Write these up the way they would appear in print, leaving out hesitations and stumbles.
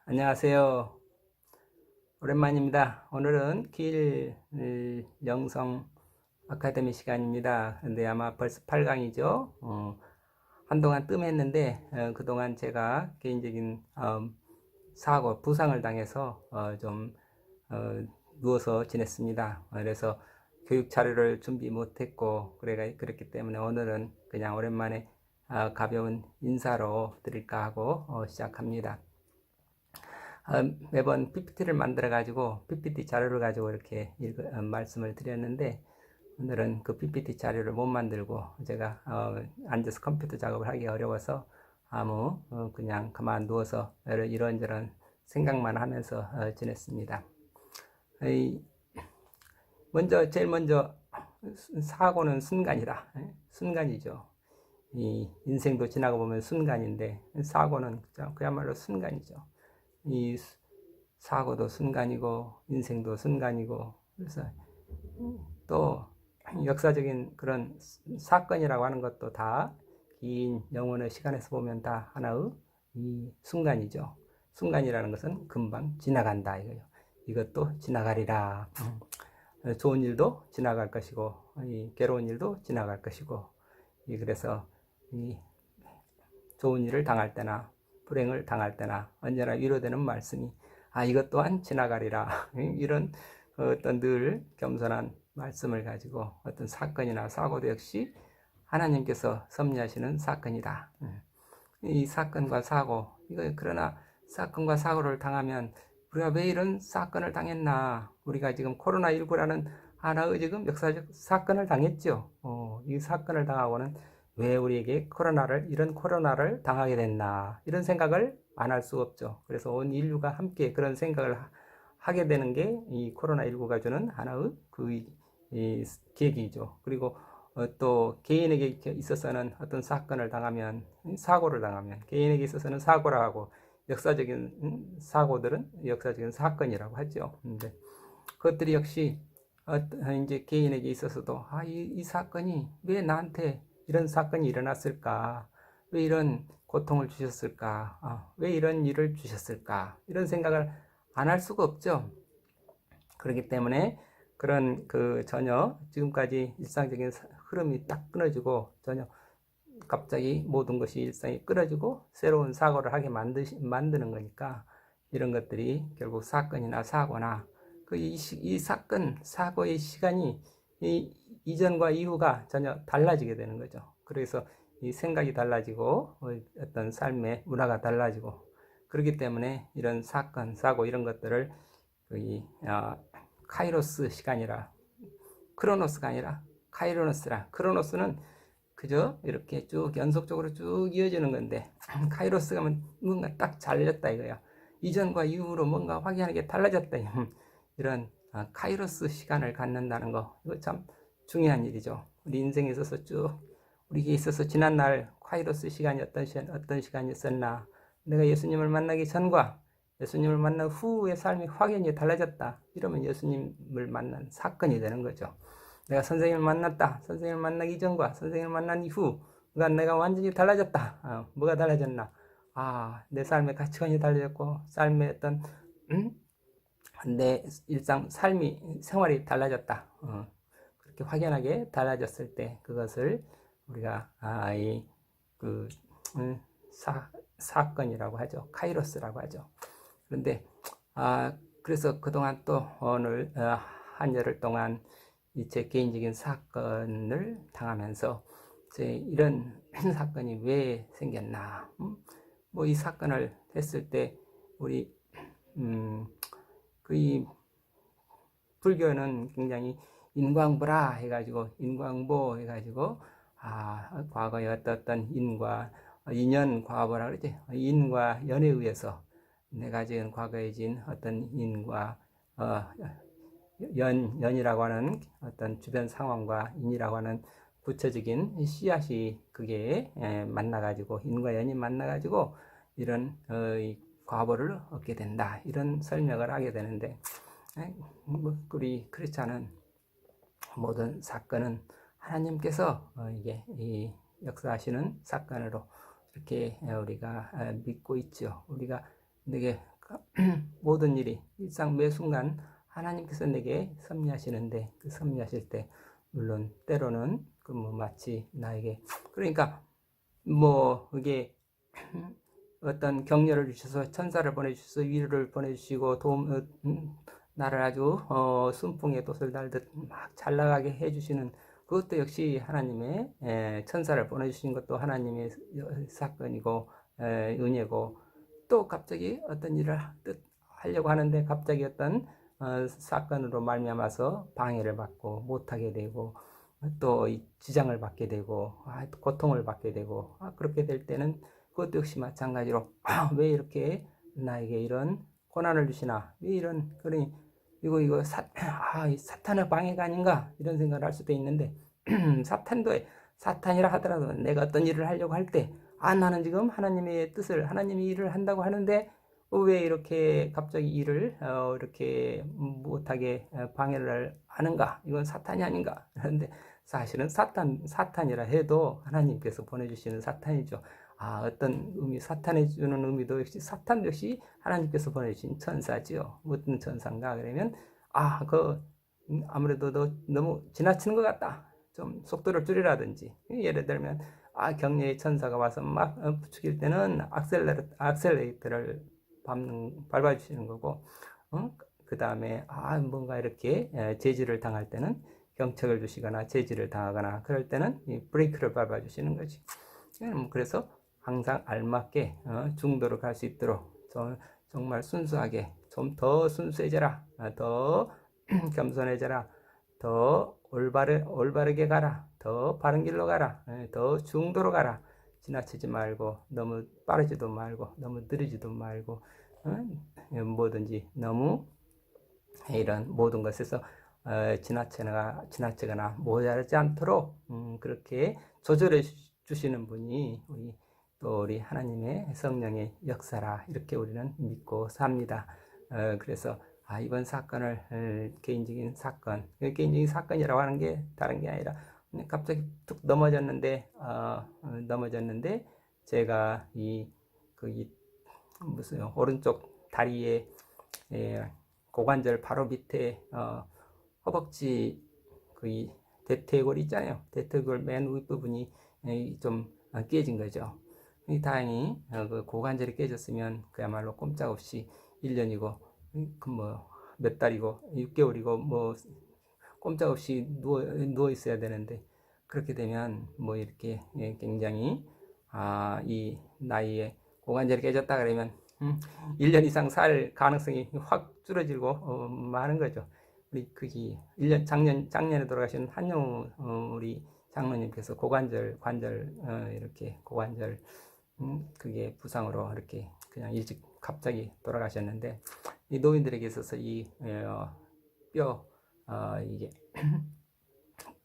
안녕하세요. 오랜만입니다. 오늘은 길 영성 아카데미 시간입니다. 근데 아마 벌써 8강이죠. 한동안 뜸했는데 그동안 제가 개인적인 사고, 부상을 당해서 좀 누워서 지냈습니다. 그래서 교육 자료를 준비 못했고 그랬기 때문에 오늘은 그냥 오랜만에 가벼운 인사로 드릴까 하고 시작합니다. 매번 PPT를 만들어 가지고 PPT 자료를 가지고 이렇게 말씀을 드렸는데 오늘은 그 PPT 자료를 못 만들고 제가 앉아서 컴퓨터 작업을 하기 어려워서 그냥 그만 누워서 이런저런 생각만 하면서 지냈습니다. 제일 먼저 사고는 순간이다. 순간이죠. 이 인생도 지나고 보면 순간인데 사고는 그야말로 순간이죠. 이 사고도 순간이고 인생도 순간이고 그래서 또 역사적인 그런 사건이라고 하는 것도 다 긴 영혼의 시간에서 보면 다 하나의 이 순간이죠. 순간이라는 것은 금방 지나간다 이거요. 이것도 지나가리라. 좋은 일도 지나갈 것이고 괴로운 일도 지나갈 것이고 그래서 이 좋은 일을 당할 때나 불행을 당할 때나 언제나 위로되는 말씀이 이것 또한 지나가리라 이런 어떤 늘 겸손한 말씀을 가지고 어떤 사건이나 사고도 역시 하나님께서 섭리하시는 사건이다. 이 사건과 사고 그러나 사건과 사고를 당하면 우리가 왜 이런 사건을 당했나, 우리가 지금 코로나19라는 하나의 지금 역사적 사건을 당했죠. 이 사건을 당하고는 왜 우리에게 이런 코로나를 당하게 됐나, 이런 생각을 안 할 수 없죠. 그래서 온 인류가 함께 그런 생각을 하게 되는 게 이 코로나19가 주는 하나의 이 계기죠. 그리고 또 개인에게 있어서는 어떤 사건을 당하면, 사고를 당하면 개인에게 있어서는 사고라 하고 역사적인 사고들은 역사적인 사건이라고 하죠. 근데 그것들이 역시 이제 개인에게 있어서도 이 사건이 왜 나한테 이런 사건이 일어났을까? 왜 이런 고통을 주셨을까? 왜 이런 일을 주셨을까? 이런 생각을 안 할 수가 없죠. 그렇기 때문에 그런 전혀 지금까지 일상적인 흐름이 딱 끊어지고 전혀 갑자기 모든 것이 일상이 끊어지고 새로운 사고를 하게 만드는 거니까 이런 것들이 결국 사건이나 사고나 이 사건, 사고의 시간이 이전과 이후가 전혀 달라지게 되는 거죠. 그래서 이 생각이 달라지고 어떤 삶의 문화가 달라지고 그렇기 때문에 이런 사건, 사고 이런 것들을 카이로스 시간이라, 크로노스가 아니라 카이로노스라. 크로노스는 그저 이렇게 쭉 연속적으로 쭉 이어지는 건데 카이로스가 뭔가 딱 잘렸다 이거야. 이전과 이후로 뭔가 확연하게 달라졌다. 이런 카이로스 시간을 갖는다는 거, 이거 참 중요한 일이죠. 우리 인생에 있어서 쭉 우리에게 있어서 지난날 카이로스 시간이 어떤 시간이었나, 내가 예수님을 만나기 전과 예수님을 만난 후의 삶이 확연히 달라졌다. 이러면 예수님을 만난 사건이 되는 거죠. 내가 선생님을 만났다. 선생님을 만나기 전과 선생님을 만난 이후가 내가 완전히 달라졌다. 뭐가 달라졌나? 내 삶의 가치관이 달라졌고, 삶의 어떤 내 일상 생활이 달라졌다. 그렇게 확연하게 달라졌을 때 그것을 우리가 그 사건이라고 하죠. 카이로스라고 하죠. 그런데 그래서 그동안 또 오늘 한 열흘 동안 제 개인적인 사건을 당하면서 이런 사건이 왜 생겼나, 뭐 이 사건을 했을 때 우리 이 불교는 굉장히 인광보라 해가지고 과거에 어떤 인연 과보라 그러지. 인과 연에 의해서 내가 지은 과거에 지은 어떤 인과 연이라고 하는 어떤 주변 상황과 인이라고 하는 구체적인 씨앗이 그게 만나가지고, 인과 연이 만나가지고 이런 과보를 얻게 된다, 이런 설명을 하게 되는데, 우리 크리스찬은 모든 사건은 하나님께서 이게 역사하시는 사건으로 이렇게 우리가 믿고 있죠. 우리가 되게 모든 일이 일상 매 순간 하나님께서 내게 섭리하시는데 그 섭리하실 때 물론 때로는 그 뭐 마치 나에게 그러니까 뭐 그게 어떤 격려를 주셔서 천사를 보내주셔서 위로를 보내주시고 나를 아주 순풍의 돛을 달듯 막 잘 나가게 해주시는 그것도 역시 하나님의 천사를 보내주신 것도 하나님의 사건이고 은혜고 또 갑자기 어떤 일을 하려고 하는데 갑자기 어떤 사건으로 말미암아서 방해를 받고 못하게 되고 또 지장을 받게 되고 고통을 받게 되고 그렇게 될 때는 그것도 역시 마찬가지로 왜 이렇게 나에게 이런 고난을 주시나 왜 이런 그러니 이거 사탄의 방해가 아닌가 이런 생각을 할 수도 있는데 사탄이라 하더라도 내가 어떤 일을 하려고 할 때 나는 지금 하나님의 뜻을 하나님의 일을 한다고 하는데 왜 이렇게 갑자기 일을 이렇게 못하게 방해를 하는가 이건 사탄이 아닌가 그런데 사실은 사탄이라 해도 하나님께서 보내주시는 사탄이죠. 어떤 의미, 사탄이 주는 의미도 역시, 사탄도 역시 하나님께서 보내주신 천사지요. 어떤 천사인가? 그러면, 아무래도 너무 지나치는 것 같다. 좀 속도를 줄이라든지. 예를 들면, 격려의 천사가 와서 막 부추길 때는 악셀레이터를 밟아주시는 거고, 그 다음에, 뭔가 이렇게 제지를 당할 때는 경책을 주시거나 제지를 당하거나 그럴 때는 이 브레이크를 밟아주시는 거지. 그래서 항상 알맞게 중도로 갈 수 있도록 정말 순수하게 좀 더 순수해져라, 더 겸손해져라, 더 올바르게 가라, 더 바른 길로 가라, 더 중도로 가라. 지나치지 말고 너무 빠르지도 말고 너무 느리지도 말고 뭐든지 너무 이런 모든 것에서 지나치거나 모자라지 않도록 그렇게 조절해 주시는 분이 우리 하나님의 성령의 역사라 이렇게 우리는 믿고 삽니다. 그래서 이번 사건을 개인적인 사건이라고 하는 게 다른 게 아니라 갑자기 툭 넘어졌는데 제가 무슨 오른쪽 다리에 고관절 바로 밑에 허벅지 그 대퇴골 있잖아요. 대퇴골 맨 윗부분이 좀 깨진 거죠. 다행히 그 고관절이 깨졌으면 그야말로 꼼짝없이 1년이고 몇 달이고 6개월이고 뭐 꼼짝없이 누워 있어야 되는데 그렇게 되면 뭐 이렇게 굉장히 이 나이에 고관절이 깨졌다 그러면 1년 이상 살 가능성이 확 줄어들고 많은 거죠. 우리 1년 작년에 돌아가신 한영우 우리 장로님께서 관절 이렇게 고관절 그게 부상으로 이렇게 그냥 일찍 갑자기 돌아가셨는데 이 노인들에게 있어서 이 뼈 이게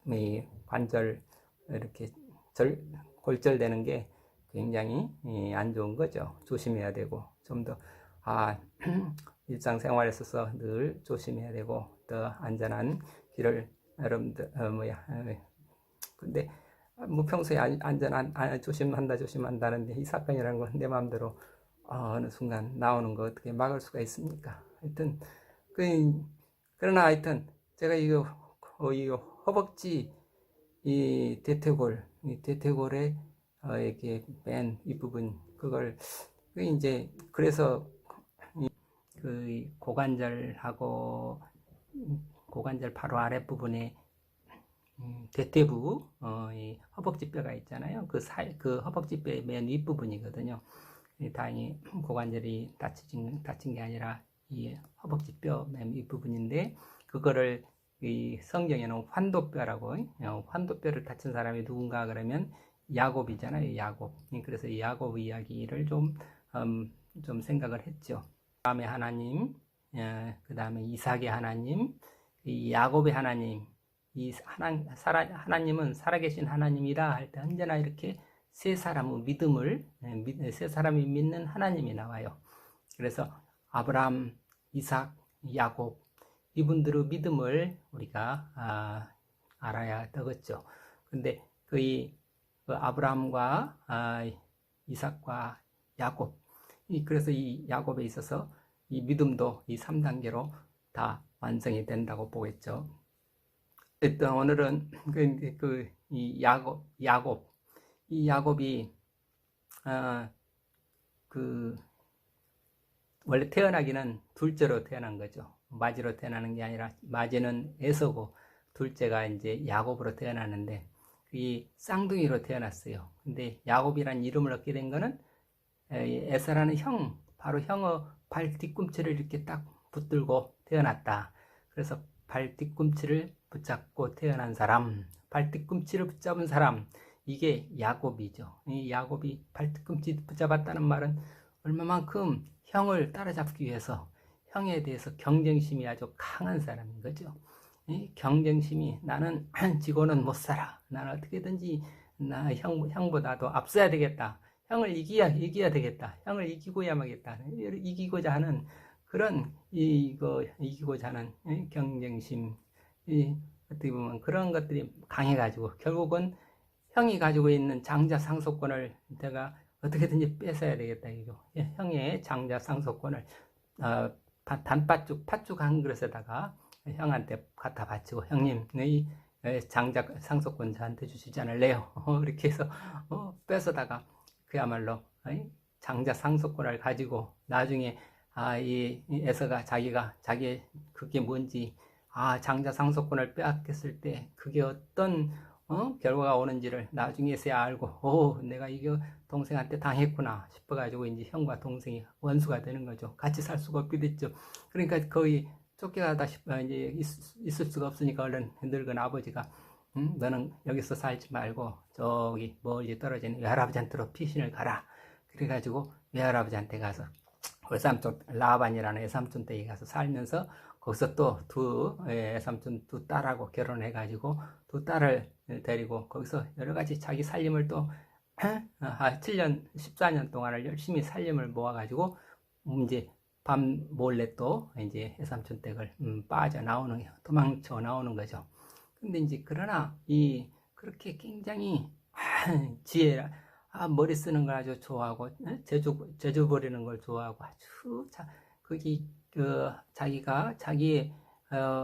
이 관절 이렇게 골절되는 게 굉장히 안 좋은 거죠. 조심해야 되고 좀 더 일상생활에 있어서 늘 조심해야 되고 더 안전한 길을 여러분들 근데 뭐 평소에 조심한다는데 이 사건이라는 건 내 마음대로 어느 순간 나오는 거 어떻게 막을 수가 있습니까? 하여튼 그러나 하여튼 제가 이 허벅지 이 대퇴골에 이렇게 맨 윗부분 그걸 이제 그래서 그 고관절하고 고관절 바로 아랫부분에 대퇴부 이 허벅지뼈가 있잖아요. 그 허벅지뼈의 맨 윗부분이거든요. 다행히 고관절이 다친 게 아니라 이 허벅지뼈 맨 윗부분인데 그거를 이 성경에는 환도뼈라고 환도뼈를 다친 사람이 누군가 그러면 야곱이잖아요. 야곱. 그래서 이 야곱 이야기를 좀 생각을 했죠. 아브라함의 하나님, 그 다음에 이삭의 하나님, 이 야곱의 하나님, 하나님은 살아계신 하나님이라 할 때 언제나 이렇게 세 사람이 믿는 하나님이 나와요. 그래서 아브라함, 이삭, 야곱 이분들의 믿음을 우리가 알아야 되겠죠. 근데 그 아브라함과 이삭과 야곱 그래서 이 야곱에 있어서 이 믿음도 이 3단계로 다 완성이 된다고 보겠죠. 일단 오늘은 이 야곱이 원래 태어나기는 둘째로 태어난 거죠. 마지로 태어나는 게 아니라 마지는 에서고 둘째가 이제 야곱으로 태어났는데 이 쌍둥이로 태어났어요. 근데 야곱이라는 이름을 얻게 된 거는 에서라는 바로 형의 발 뒤꿈치를 이렇게 딱 붙들고 태어났다. 그래서 발 뒤꿈치를 붙잡고 태어난 사람, 발 뒤꿈치를 붙잡은 사람, 이게 야곱이죠. 이 야곱이 발 뒤꿈치 붙잡았다는 말은 얼마만큼 형을 따라잡기 위해서 형에 대해서 경쟁심이 아주 강한 사람인 거죠. 이 경쟁심이 나는 지고는 못 살아. 나는 어떻게든지 형보다도 앞서야 되겠다. 형을 이겨야 되겠다. 형을 이기고야 마겠다. 이기고자 하는 그런 이기고자 하는 경쟁심, 어떻게 보면 그런 것들이 강해가지고 결국은 형이 가지고 있는 장자 상속권을 내가 어떻게든지 뺏어야 되겠다 이거. 형의 장자 상속권을 팥죽 한 그릇에다가 형한테 갖다 바치고 형님 이 장자 상속권 저한테 주시지 않을래요? 이렇게 해서 뺏어다가 그야말로 장자 상속권을 가지고 나중에 이 에서가 자기 그게 뭔지 장자 상속권을 빼앗겼을 때 그게 어떤 결과가 오는지를 나중에서야 알고 내가 이거 동생한테 당했구나 싶어가지고 이제 형과 동생이 원수가 되는 거죠. 같이 살 수가 없게 됐죠. 그러니까 거의 쫓겨가다 이제 있을 수가 없으니까 얼른 늙은 아버지가 너는 여기서 살지 말고 저기 멀리 떨어지는 외할아버지한테로 피신을 가라. 그래가지고 외할아버지한테 가서 외삼촌 라반이라는 외삼촌 댁에 가서 살면서 거기서 또 외삼촌 두 딸하고 결혼해가지고 두 딸을 데리고 거기서 여러 가지 자기 살림을 또 7년 14년 동안을 열심히 살림을 모아가지고 이제 밤 몰래 또 이제 외삼촌 댁을 도망쳐 나오는 거죠. 근데 이제 그러나 그렇게 굉장히 지혜라 머리 쓰는 걸 아주 좋아하고 제주 버리는 걸 좋아하고 아주 그게 자기가 자기의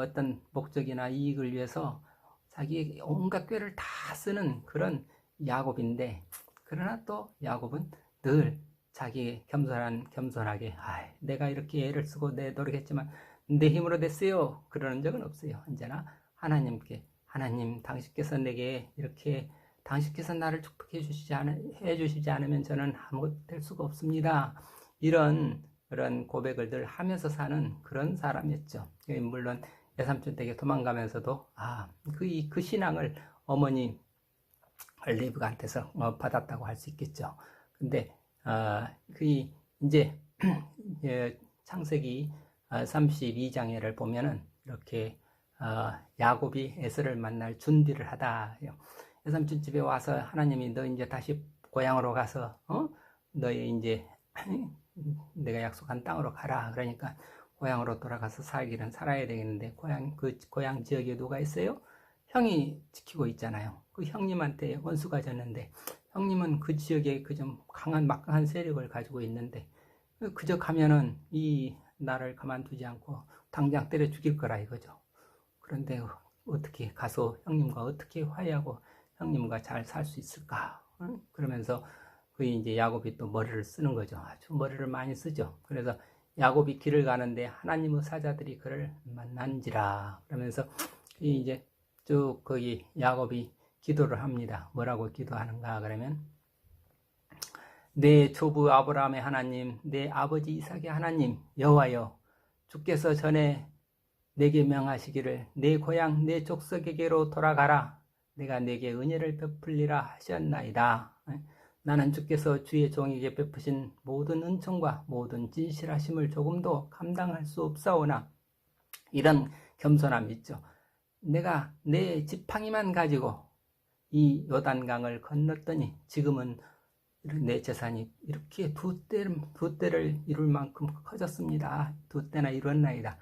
어떤 목적이나 이익을 위해서 자기의 온갖 꾀를 다 쓰는 그런 야곱인데 그러나 또 야곱은 늘 자기 겸손하게 내가 이렇게 애를 쓰고 내 노력했지만 내 힘으로 됐어요 그러는 적은 없어요. 언제나 하나님께 하나님 당신께서 내게 이렇게 당신께서 나를 축복해 주시지 않으면 저는 아무것도 될 수가 없습니다. 이런 그런 고백을 늘 하면서 사는 그런 사람이었죠. 물론 외삼촌 댁에 도망가면서도 그 신앙을 어머니 리브가한테서 받았다고 할 수 있겠죠. 근데 이제 창세기 32장에를 보면은 이렇게 야곱이 에서를 만날 준비를 하다. 외삼촌 집에 와서 하나님이 너 이제 다시 고향으로 가서 너의 이제 내가 약속한 땅으로 가라. 그러니까 고향으로 돌아가서 살기는 살아야 되겠는데 고향 지역에 누가 있어요? 형이 지키고 있잖아요. 그 형님한테 원수가 졌는데 형님은 그 지역에 그 좀 강한 막강한 세력을 가지고 있는데 그저 가면은 이 나를 가만두지 않고 당장 때려 죽일 거라 이거죠. 그런데 어떻게 가서 형님과 어떻게 화해하고 형님과 잘 살 수 있을까? 그러면서 이제 야곱이 또 머리를 쓰는 거죠. 아주 머리를 많이 쓰죠. 그래서 야곱이 길을 가는데 하나님의 사자들이 그를 만난지라. 그러면서 이제 쭉 거기 야곱이 기도를 합니다. 뭐라고 기도하는가 그러면 내 조부 아브라함의 하나님, 내 아버지 이삭의 하나님 여호와여, 주께서 전에 내게 명하시기를 내 고향 내 족속에게로 돌아가라. 내가 내게 은혜를 베풀리라 하셨나이다. 나는 주께서 주의 종에게 베푸신 모든 은총과 모든 진실하심을 조금도 감당할 수 없사오나 이런 겸손함이 있죠. 내가 내 지팡이만 가지고 이 요단강을 건넜더니 지금은 내 재산이 이렇게 두 대를 이룰 만큼 커졌습니다. 두 대나 이뤘나이다.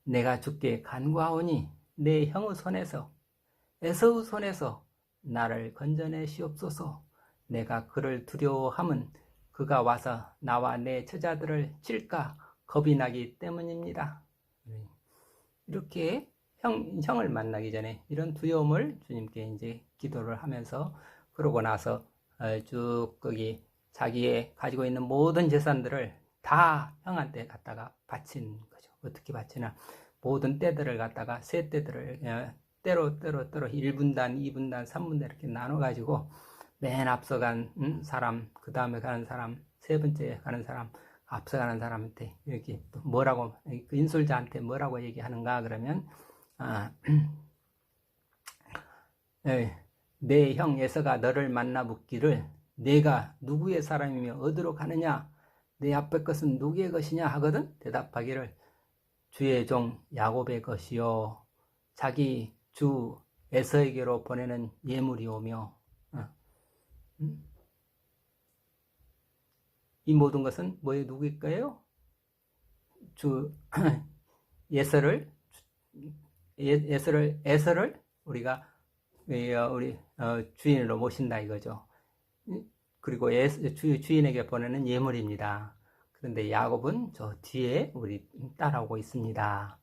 내가 주께 간구하오니 내 형의 손에서 에서의 손에서 나를 건져내시옵소서. 내가 그를 두려워함은 그가 와서 나와 내 처자들을 칠까 겁이 나기 때문입니다. 이렇게 형을 만나기 전에 이런 두려움을 주님께 이제 기도를 하면서, 그러고 나서 쭉 거기 자기의 가지고 있는 모든 재산들을 다 형한테 갖다가 바친 거죠. 어떻게 바치나, 모든 떼들을 갖다가 세 떼들을 때로 1분단, 2분단, 3분단 이렇게 나눠 가지고 맨 앞서 간 사람, 그 다음에 가는 사람, 세 번째 가는 사람, 앞서가는 사람한테 이렇게 뭐라고, 그 인솔자한테 뭐라고 얘기하는가 그러면, 내 형 에서가 너를 만나 묻기를 내가 누구의 사람이며 어디로 가느냐, 내 앞에 것은 누구의 것이냐 하거든. 대답하기를 주의 종 야곱의 것이요 자기 주 에서에게로 보내는 예물이오며, 이 모든 것은 뭐의 누구일까요? 주 에서를 우리가 우리 주인으로 모신다 이거죠. 그리고 주인에게 보내는 예물입니다. 그런데 야곱은 저 뒤에 우리 따라오고 있습니다.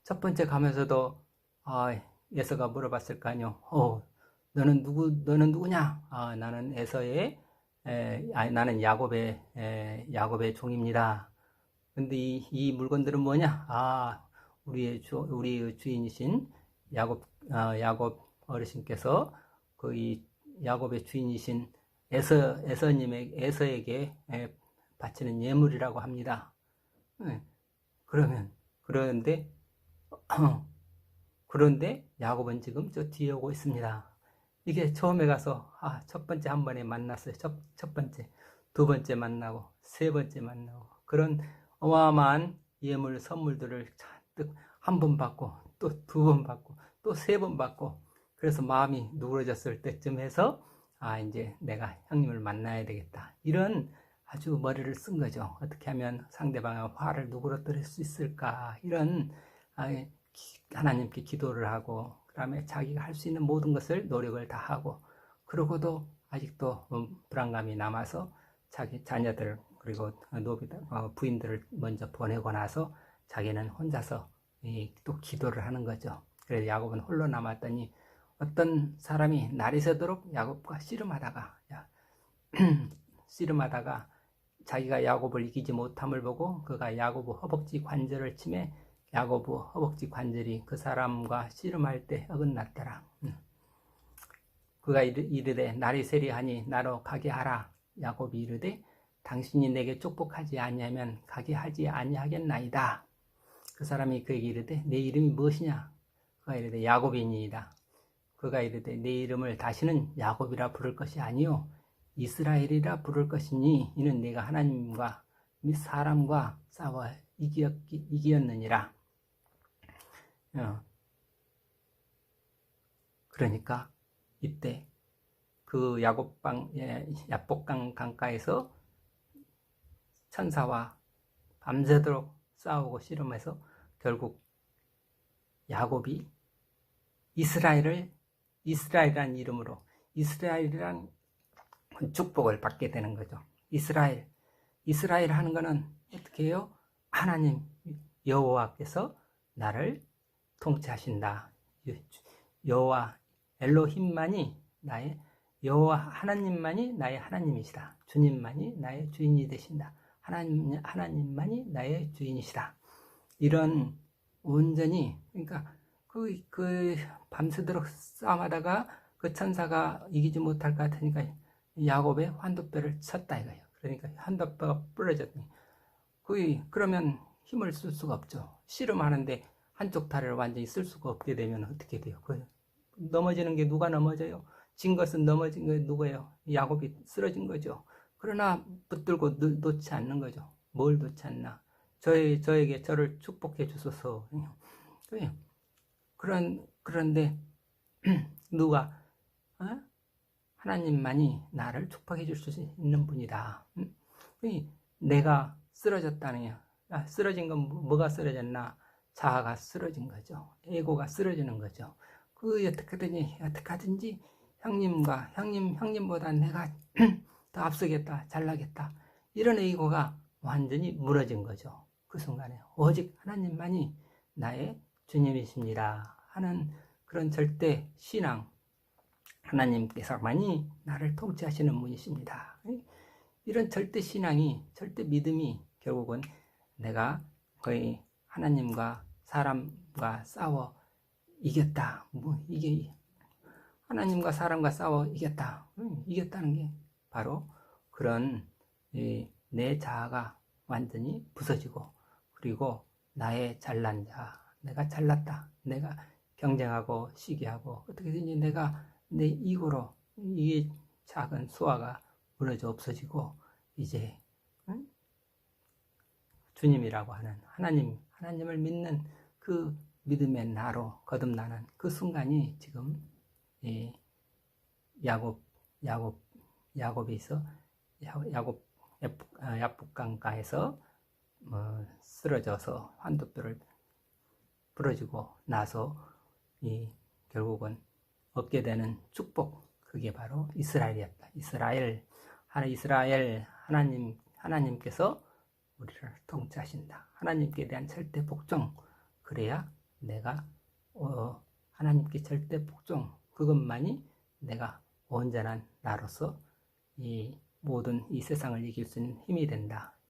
첫 번째 가면서도 에서가 물어봤을 거 아니요. 너는 누구냐? 나는 에서의 나는 야곱의 종입니다. 근데 이 물건들은 뭐냐? 우리의 주인이신 야곱 어르신께서 그 야곱의 주인이신 에서에게 바치는 예물이라고 합니다. 그런데 야곱은 지금 저 뒤에 오고 있습니다. 이게 처음에 가서 첫 번째 한 번에 만났어요. 첫 번째, 두 번째 만나고, 세 번째 만나고, 그런 어마어마한 예물 선물들을 잔뜩 한 번 받고, 또 두 번 받고, 또 세 번 받고, 그래서 마음이 누그러졌을 때쯤 해서 이제 내가 형님을 만나야 되겠다, 이런 아주 머리를 쓴 거죠. 어떻게 하면 상대방의 화를 누그러뜨릴 수 있을까, 이런 하나님께 기도를 하고, 그 다음에 자기가 할 수 있는 모든 것을 노력을 다 하고, 그러고도 아직도 불안감이 남아서 자기 자녀들 그리고 부인들을 먼저 보내고 나서 자기는 혼자서 또 기도를 하는 거죠. 그래서 야곱은 홀로 남았더니 어떤 사람이 날이 새도록 야곱과 씨름하다가 자기가 야곱을 이기지 못함을 보고 그가 야곱의 허벅지 관절을 치매 야곱의 허벅지 관절이 그 사람과 씨름할 때 어긋났더라. 그가 이르되 날이 세리하니 나로 가게 하라. 야곱이 이르되 당신이 내게 축복하지 아니하면 가게 하지 아니하겠나이다. 그 사람이 그에게 이르되 내 이름이 무엇이냐? 그가 이르되 야곱이니이다. 그가 이르되 내 이름을 다시는 야곱이라 부를 것이 아니요 이스라엘이라 부를 것이니 이는 내가 하나님과 및 사람과 싸워 이기었느니라. 그러니까 이때 그 야복강 강가에서 천사와 밤새도록 싸우고 씨름해서 결국 야곱이 이스라엘이라는 이름으로 이스라엘이란 축복을 받게 되는 거죠. 이스라엘 하는 거는 어떻게 해요? 하나님 여호와께서 나를 통치하신다. 여호와 엘로힘만이 여호와 하나님만이 나의 하나님이시다. 주님만이 나의 주인이 되신다. 하나님만이 나의 주인이시다. 이런 온전히, 그러니까 그 밤새도록 싸움하다가 그 천사가 이기지 못할 것 같으니까 야곱의 환도뼈를 쳤다 이거예요. 그러니까 환도뼈가 부러졌더니 그러면 힘을 쓸 수가 없죠. 씨름하는데 한쪽 다리를 완전히 쓸 수가 없게 되면 어떻게 돼요? 넘어지는 게 누가 넘어져요? 진 것은 넘어진 게 누구예요? 야곱이 쓰러진 거죠. 그러나 붙들고 놓지 않는 거죠. 뭘 놓지 않나? 저에게 저를 축복해 주소서. 그런데 누가 하나님만이 나를 축복해 줄 수 있는 분이다. 내가 쓰러졌다는 쓰러진 건 뭐가 쓰러졌나? 자아가 쓰러진 거죠. 에고가 쓰러지는 거죠. 어떻게든지 형님보다 내가 더 앞서겠다, 잘나겠다, 이런 에고가 완전히 무너진 거죠. 그 순간에 오직 하나님만이 나의 주님이십니다 하는 그런 절대 신앙, 하나님께서만이 나를 통치하시는 분이십니다. 이런 절대 신앙이, 절대 믿음이 결국은 내가 거의 하나님과 사람과 싸워 이겼다. 뭐 이게 하나님과 사람과 싸워 이겼다. 이겼다는 게 바로 그런 내 자아가 완전히 부서지고, 그리고 나의 잘난 자, 내가 잘났다, 내가 경쟁하고 시기하고 어떻게든지 내가 내 이고로 이 작은 수화가 무너져 없어지고, 이제 주님이라고 하는 하나님을 믿는 그 믿음의 나로 거듭나는 그 순간이 지금 야곱에서 야곱 야복강가에서 쓰러져서 환도뼈를 부러지고 나서 결국은 얻게 되는 축복, 그게 바로 이스라엘이었다. 이스라엘 하나님께서 우리를 통치하신다. 하나님께 대한 절대 복종, 그래야 내가 하나님께 절대 복종, 그것만이 내가 온전한 나로서 이 모든 이 세상을 이길 수 있는 힘이 된다.